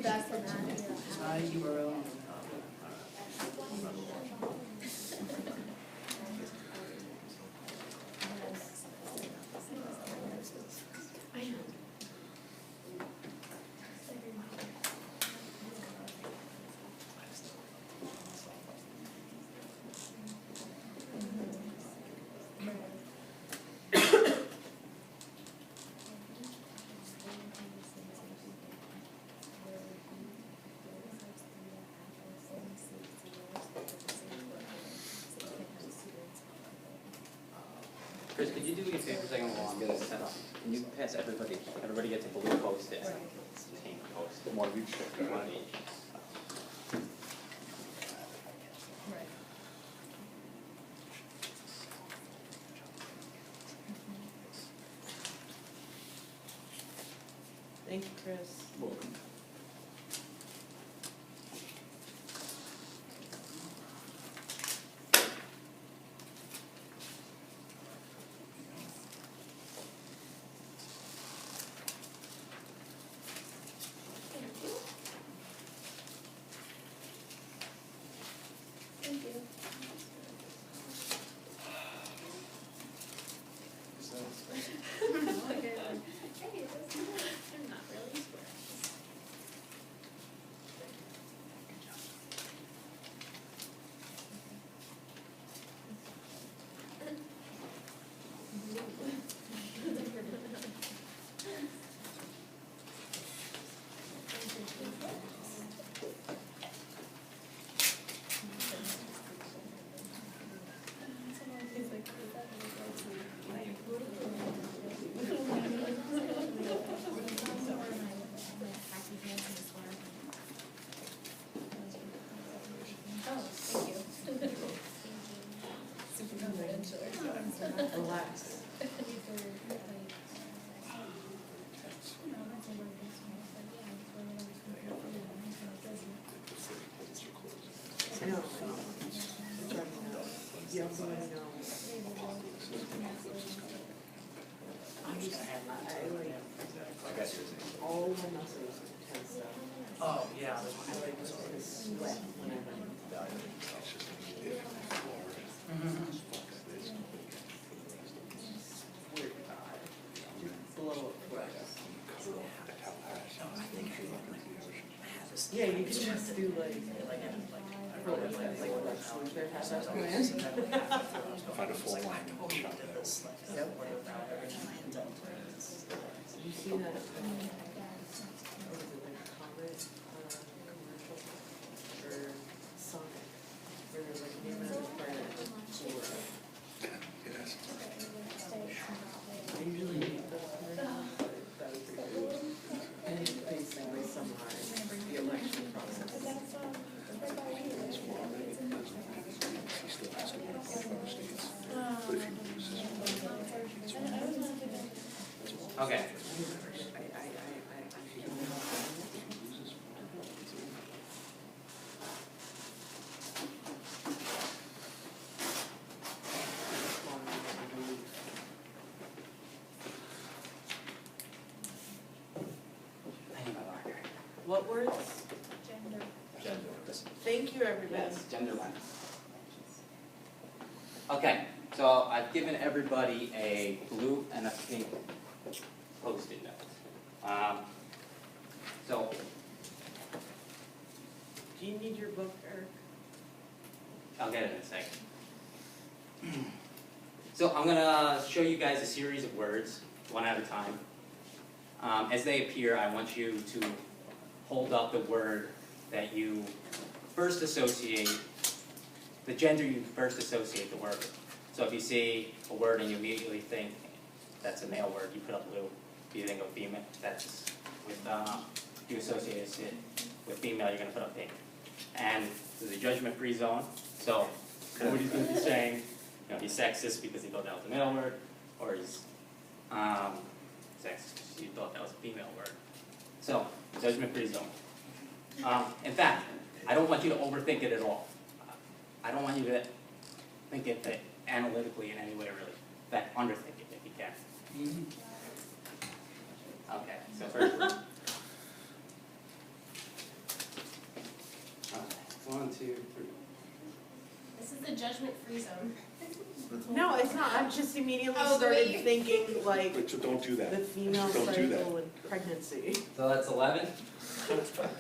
That's an URL. Chris, could you do me a favor a second while I'm getting set up? Can you pass everybody gets a blue post-it. Pink post-it. One of each. One of each. Thank you, Chris. Welcome. Thank you. I'm not really sure. Relax. I know. You also want to know. I guess you're saying. All my muscles tense up. Oh, yeah. I like to sweat whenever. Blow up for us. Yeah, you can just do like Sweetback has that plan. Find a full line and shop that. Yep. You see that? What is it, like Comet commercial for Sonic, where there's like name another planet or Yes. I usually hate those commercials, but that was pretty good. And it basically summarized the election process. He still has to win all 5 states. But if he loses, Okay. I need my marker. What words? Gender. Gender. Thank you, everybody. Yes, gender lens. Okay, so I've given everybody a blue and a pink post-it note. So, Do you need your book, Eric? I'll get it in a second. So I'm gonna show you guys a series of words, one at a time. As they appear, I want you to hold up the word that you first associate, the gender you first associate the word with. So if you see a word and you immediately think that's a male word, you put up blue. If you think of female, that's with, if you associate it with female, you're gonna put up pink. And there's a judgment-free zone, so nobody's gonna be saying, you know, he's sexist because he thought that was a male word, or he's sexist because he thought that was a female word. So, judgment-free zone. In fact, I don't want you to overthink it at all. I don't want you to think it analytically in any way, really. In fact, underthink it if you can. Okay, so first word. 2, 3. This is the judgment-free zone. No, it's not, I just immediately Oh, started wait. thinking like Wait, so don't do that. the female Don't do that. cycle and pregnancy. So that's 11?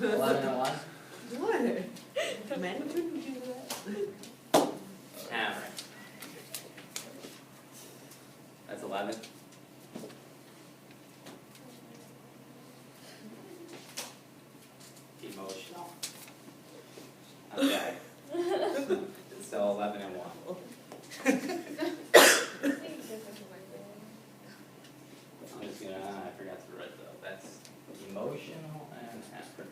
11 and 1? What? Men couldn't do that. Hammer. That's 11. Emotional. Okay. So 11 and 1. I'm just gonna, I forgot to write though. That's emotional and hammer.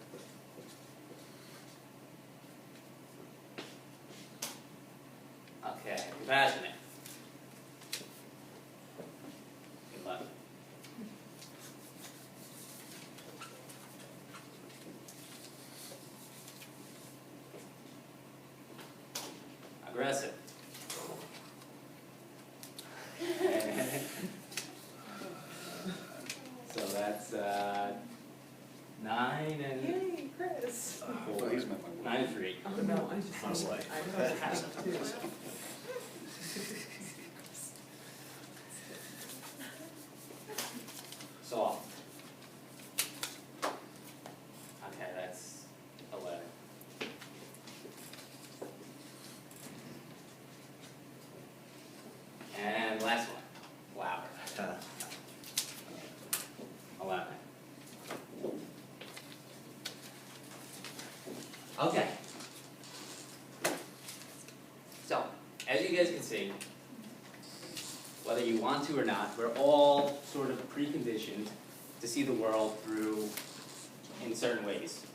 Okay, compassionate. 11. Aggressive. So that's 9 and Yay, Chris. 4. Well, he's met my 9 and 3. Oh no, I just. My wife. I have too. Soft. Okay, that's 11. And last one, flower. 11. Okay. So, as you guys can see, whether you want to or not, we're all sort of preconditioned to see the world through in certain ways.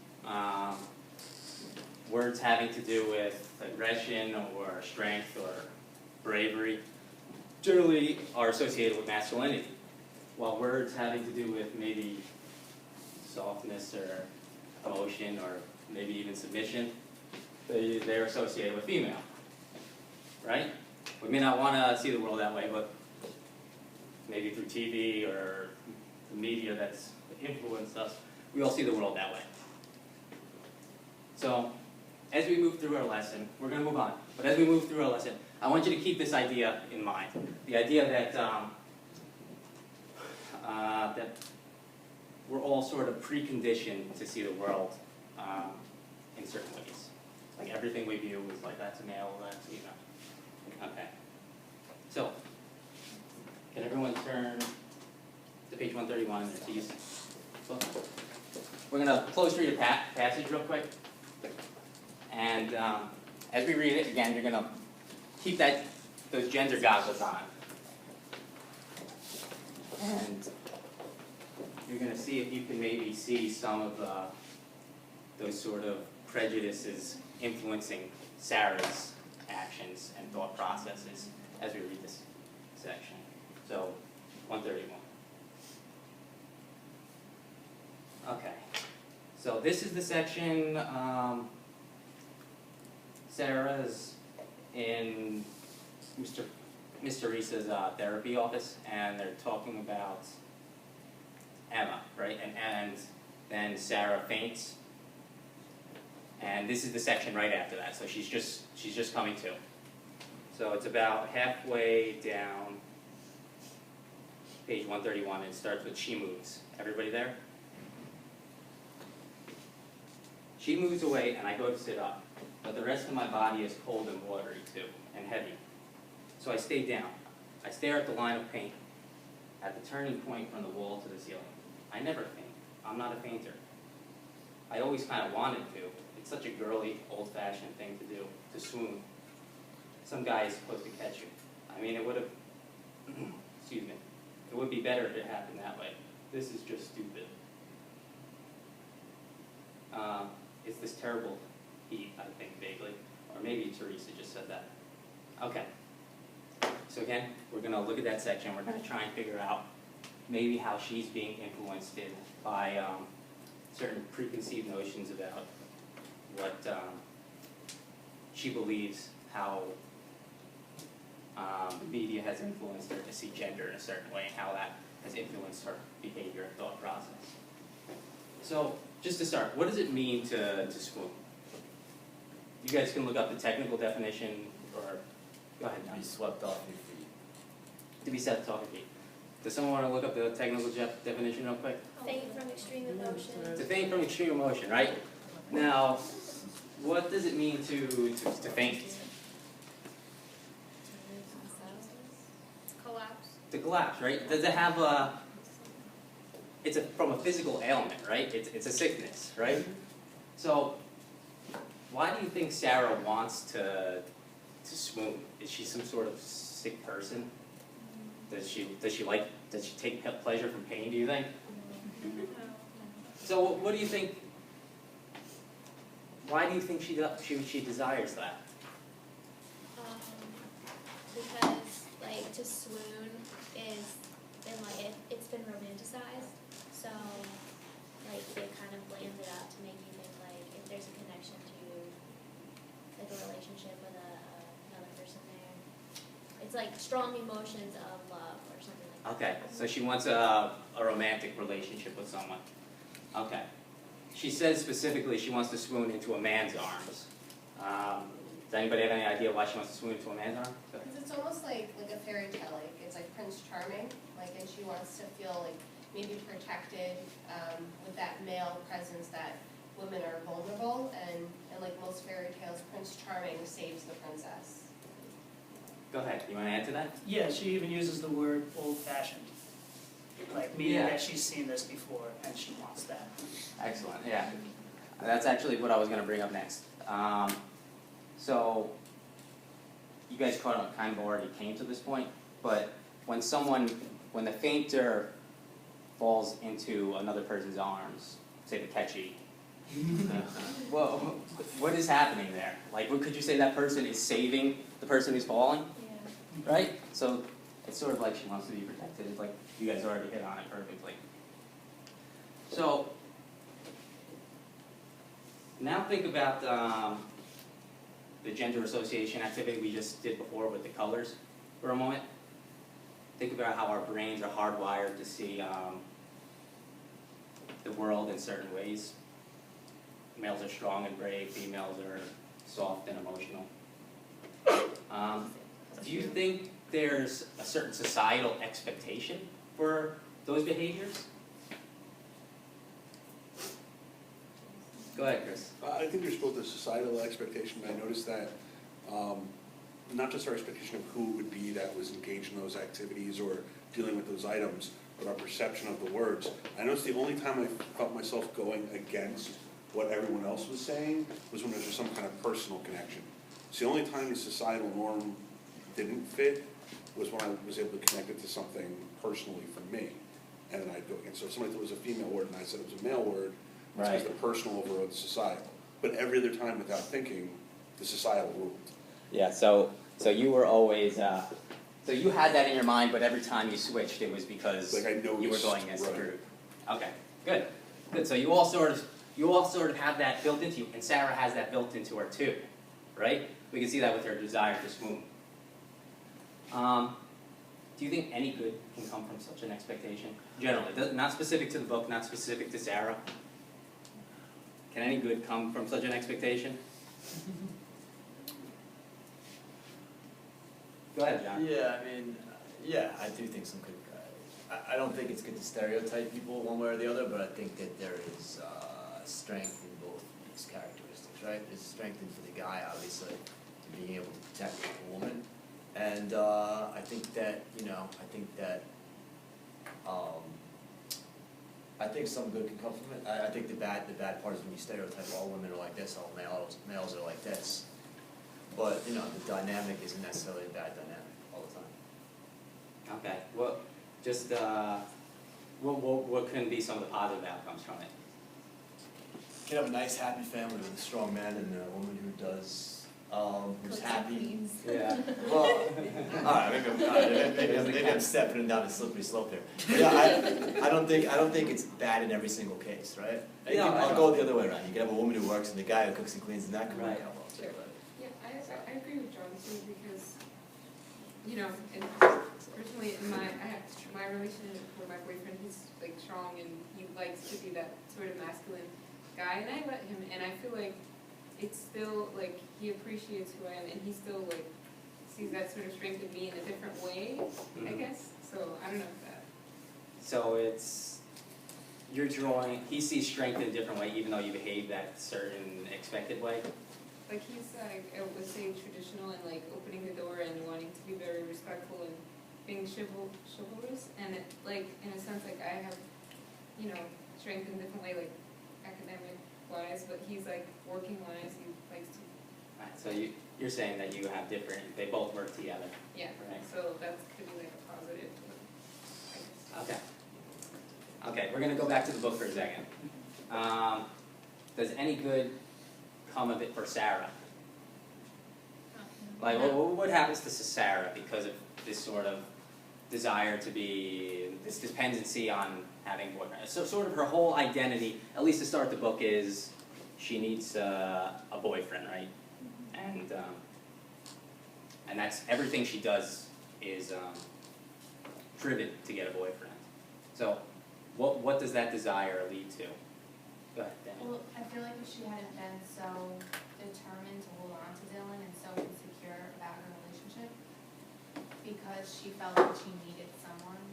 Words having to do with aggression or strength or bravery generally are associated with masculinity, while words having to do with maybe softness or emotion or maybe even submission, they're associated with female, right? We may not want to see the world that way, but maybe through TV or the media that's influenced us, we all see the world that way. So, as we move through our lesson, we're going to move on, but as we move through our lesson, I want you to keep this idea in mind. The idea that, that we're all sort of preconditioned to see the world in certain ways. Like everything we view is like, that's a male, that's female. Okay. So, can everyone turn to page 131 in their keys? We're going to close read a passage real quick. And as we read it, again, you're going to keep those gender goggles on. And you're going to see if you can maybe see some of those sort of prejudices influencing Sarah's actions and thought processes as we read this section. So, 131. Okay. So this is the section, Sarah's in Mr. Reese's therapy office, and they're talking about Emma, right? And then Sarah faints. And this is the section right after that, so she's just coming to. So it's about halfway down page 131, and it starts with she moves. Everybody there? She moves away, and I go to sit up, but the rest of my body is cold and watery too, and heavy. So I stay down. I stare at the line of paint, at the turning point from the wall to the ceiling. I never faint. I'm not a fainter. I always kind of wanted to. It's such a girly, old-fashioned thing to do, to swoon. Some guy is supposed to catch you. I mean, it would have, excuse me, it would be better if it happened that way. This is just stupid. It's this terrible heat, I think, vaguely. Or maybe Teresa just said that. Okay. So again, we're going to look at that section. We're going to try and figure out maybe how she's being influenced by certain preconceived notions about what she believes, how the media has influenced her to see gender in a certain way, and how that has influenced her behavior and thought process. So, just to start, what does it mean to swoon? you guys can look up the technical definition, or, go ahead, Be John. swept off your feet. To be set to talk feet. Does someone want to look up the technical definition real quick? Faint from extreme emotion. To faint from extreme emotion, right? Now, what does it mean to faint? Collapse. To collapse, right? Does it have from a physical ailment, right? It's a sickness, right? So, why do you think Sarah wants to swoon? Is she some sort of sick person? Does she take pleasure from pain, do you think? So what do you think, why do you think she desires that? Because like to swoon is been like it's been romanticized, so like they kind of blend it up to make you think like if there's a connection to like a relationship with another person there, it's like strong emotions of love or something like that. Okay, so she wants a romantic relationship with someone. Okay. She says specifically she wants to swoon into a man's arms. Does anybody have any idea why she wants to swoon into a man's arms? Go ahead. Because it's almost like a fairy tale, like it's like Prince Charming, like, and she wants to feel like maybe protected with that male presence that women are vulnerable, and like most fairy tales, Prince Charming saves the princess. Go ahead, you want to add to that? Yeah, she even uses the word old-fashioned, like meaning Yeah. that she's seen this before and she wants that. Excellent, yeah. That's actually what I was going to bring up next. So, you guys kind of already came to this point, but when the fainter falls into another person's arms, say the catchy, well, what is happening there? Like, could you say that person is saving the person who's falling? Yeah. Right? So it's sort of like she wants to be protected. It's like you guys already hit on it perfectly. So now think about the gender association activity we just did before with the colors for a moment. Think about how our brains are hardwired to see the world in certain ways. Males are strong and brave, females are soft and emotional. Do you think there's a certain societal expectation for those behaviors? Go ahead, Chris. I think there's both a societal expectation, but I noticed that not just our expectation of who it would be that was engaged in those activities or dealing with those items, but our perception of the words. I noticed the only time I felt myself going against what everyone else was saying was when there was some kind of personal connection. So the only time the societal norm didn't fit was when I was able to connect it to something personally for me. And then I'd go against. So if somebody thought it was a female word and I said it was a male word, it's because the personal overrode the societal. But every other time without thinking, the societal ruled. Yeah, so you were always, so you had that in your mind, but every time you switched, it was because Like I noticed, you were going against the right. group. Okay, good. So you all sort of have that built into you, and Sarah has that built into her too, right? We can see that with her desire to swoon. Do you think any good can come from such an expectation? Generally, not specific to the book, not specific to Sarah. Can any good come from such an expectation? Go ahead, John. Yeah, I mean, yeah, I do think some good. I don't think it's good to stereotype people one way or the other, but I think that there is strength in both these characteristics, right? There's strength in for the guy, obviously, to being able to protect a woman, and I think that I think some good can come from it. I think the bad part is when you stereotype all women are like this, all males are like this. But the dynamic isn't necessarily a bad dynamic all the time. Okay. Well, just what can be some of the positive outcomes from it? You can have a nice, happy family with a strong man and a woman who does, who's happy. Yeah. Well, all right, maybe I'm stepping down a slippery slope here. Yeah, I don't think it's bad in every single case, right? Yeah, I'll go the other way around. You can have a woman who works and the guy who cooks and cleans, and that can work Right. out well too. Right? Yeah, I agree with John too, because, and personally in my relationship with my boyfriend, he's like strong and he likes to be that sort of masculine guy, and I let him, and I feel like it's still, like, he appreciates who I am, and he still, like, sees that sort of strength in me in a different way, I Mhm. guess, so I don't know if that. So it's, you're drawing, he sees strength in a different way, even though you behave that certain expected way? Like, he's, like, I would say traditional and, like, opening the door and wanting to be very respectful and being chivalrous, and it, like, in a sense, like, I have, you know, strength in a different way, like, academic-wise, but he's, like, working-wise, he likes to, Right, so you're saying that you have different, they both work together, yeah, right? so that could be, like, a positive, I guess. Okay. Okay, we're gonna go back to the book for a second. Does any good come of it for Sarah? Like, what happens to Sarah because of this sort of desire to be, this dependency on having a boyfriend? So sort of her whole identity, at least to start the book, is she needs a boyfriend, right? And that's, everything she does is driven to get a boyfriend. So what does that desire lead to? Go ahead, Daniel. Well, I feel like if she hadn't been so determined to hold on to Dylan and so insecure about her relationship, because she felt like she needed someone,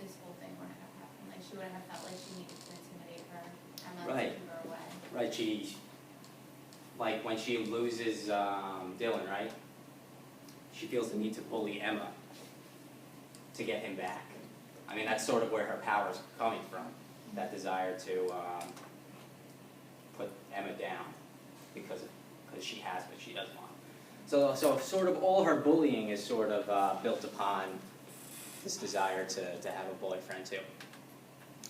this whole thing wouldn't have happened. Like, she wouldn't have felt like she needed to intimidate her and let Right. keep her away. Right, she, like when she loses Dylan, right? She feels the need to bully Emma to get him back. I mean, that's sort of where her power's coming from, that desire to put Emma down because she has what she doesn't want. So sort of all her bullying is sort of built upon this desire to have a boyfriend too.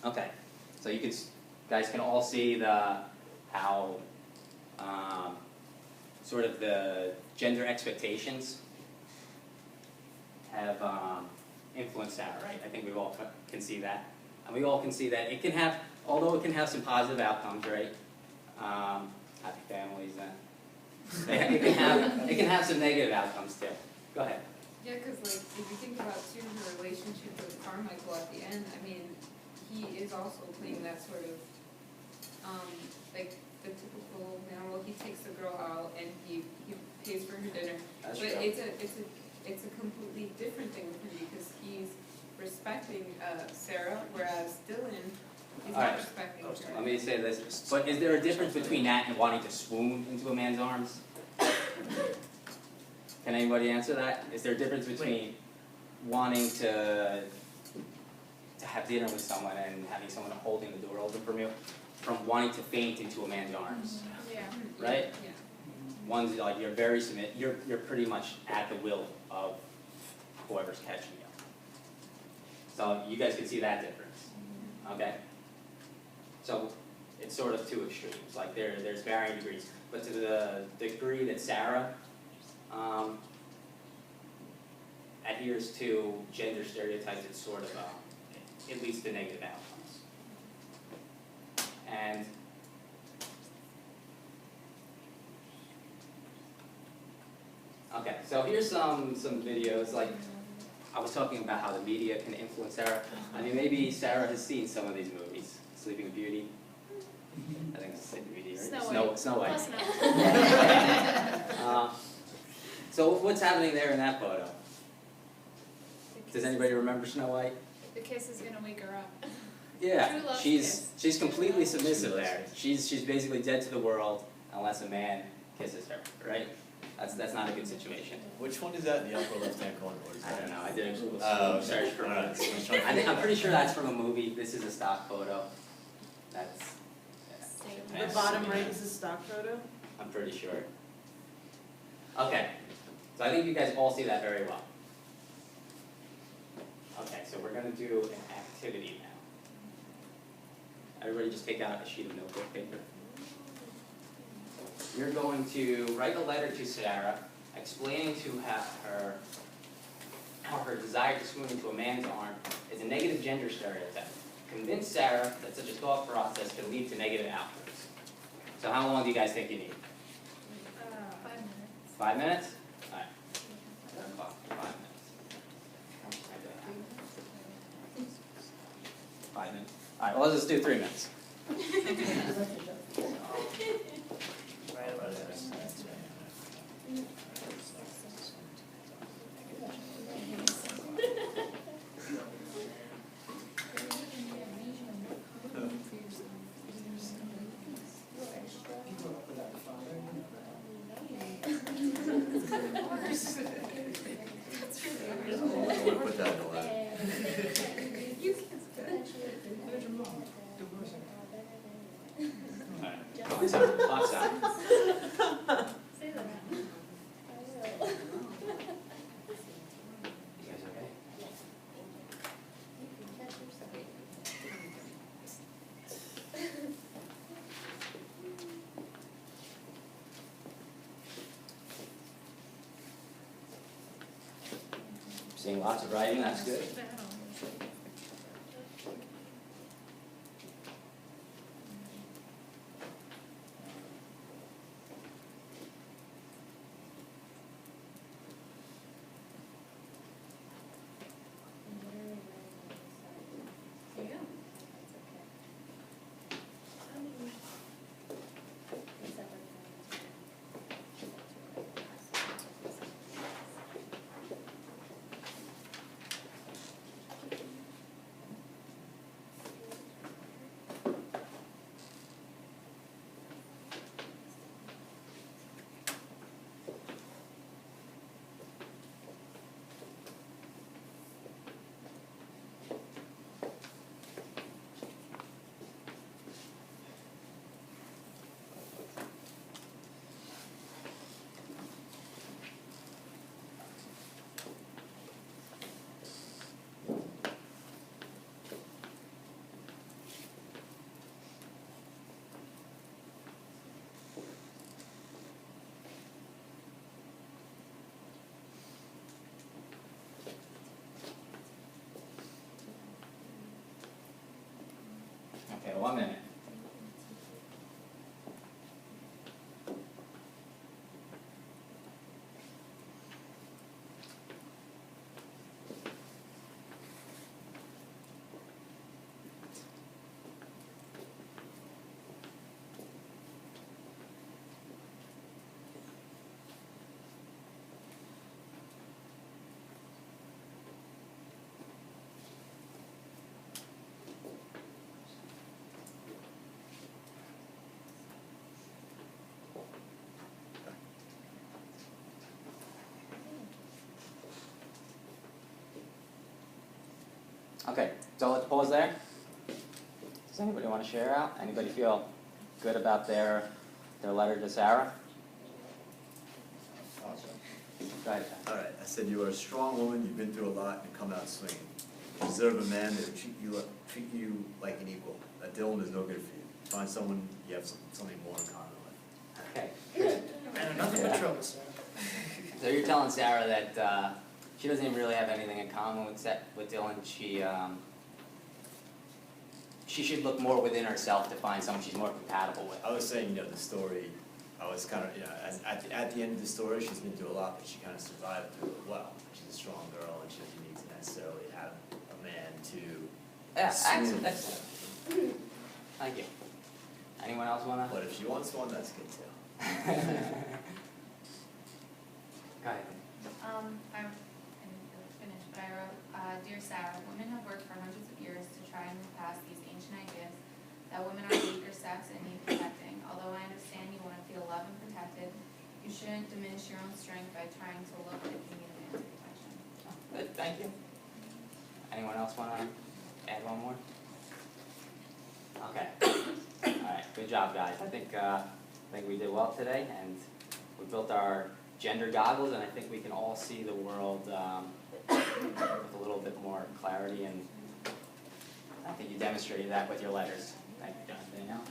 Okay, so you guys can all see how sort of the gender expectations have influenced Sarah, right? I think we all can see that. And we all can see that it can have, although it can have some positive outcomes, right? Happy families, it can have some negative outcomes too. Go ahead. Yeah, because, like, if you think about, too, her relationship with Carmichael at the end, I mean, he is also playing that sort of, like, the typical man, well, he takes the girl out and he pays for her dinner. That's But true. it's a completely different thing with him because he's respecting Sarah, whereas Dylan is All right. not respecting her. Let me say this, but is there a difference between that and wanting to swoon into a man's arms? Can anybody answer that? Is there a difference between wanting to have dinner with someone and having someone holding the door open for you, from wanting to faint into a man's arms? Yeah. Right? Yeah. One's like you're very you're pretty much at the will of whoever's catching you. So you guys can see that difference. Okay? So it's sort of two extremes. Like there's varying degrees. But to the degree that Sarah adheres to gender stereotypes, it's sort of it leads to negative outcomes. And okay, so here's some videos. Like I was talking about how the media can influence Sarah. I mean, maybe Sarah has seen some of these movies. Sleeping Beauty. I think it's Sleeping Beauty, right? Snow White. Plus no. So what's happening there in that photo? Does anybody remember Snow White? The kiss is gonna wake her up. Yeah, True love's she's completely submissive there. She's basically dead to the world unless a man kisses her, right? That's not a good situation. Which one is that in the upper left-hand corner? What is I that? don't know. I did a Google Oh, search for alright. it. I'm pretty sure that's from a movie. This is a stock photo. That's. The bottom right is a stock photo? I'm pretty sure. Okay, so I think you guys all see that very well. Okay, so we're gonna do an activity now. Everybody just take out a sheet of notebook paper. You're going to write a letter to Sarah explaining to her how her desire to swoon into a man's arm is a negative gender stereotype. Convince Sarah that such a thought process can lead to negative outcomes. So how long do you guys think you need? 5 minutes? All right. 5 minutes. 5 minutes. All right, well, let's just do 3 minutes. right about this. Someone put that in the letter. Clock's out, clock's out. Say that. You guys okay? Seeing lots of writing, that's good. There you go. Okay, 1 minute. Okay, so let's pause there. Does anybody want to share out? Anybody feel good about their letter to Sarah? Go ahead. All right, I said you are a strong woman, you've been through a lot, and come out swinging. You deserve a man that will treat you like an equal. That Dylan is no good for you. Find someone you have something more in common with. Okay, good. I know nothing but trouble, sir. So you're telling Sarah that she doesn't even really have anything in common with Dylan. She should look more within herself to find someone she's more compatible with. I was saying, the story, I was kind of, at the end of the story, she's been through a lot, but she kind of survived through it well. She's a strong girl, and she doesn't need to necessarily have a man to Yeah, swoon. excellent. Thank you. Anyone else wanna? But if she wants one, that's good too. Go ahead. I didn't really finish, but I wrote, Dear Sarah, women have worked for hundreds of years to try and move past these ancient ideas that women are weaker sex and need protecting. Although I understand you want to feel loved and protected, you shouldn't diminish your own strength by trying to look like you need a man's protection. Good, thank you. Anyone else wanna add one more? Okay. Alright, good job, guys. I think we did well today, and we built our gender goggles, and I think we can all see the world with a little bit more clarity, and I think you demonstrated that with your letters. Thank you, John. Danielle?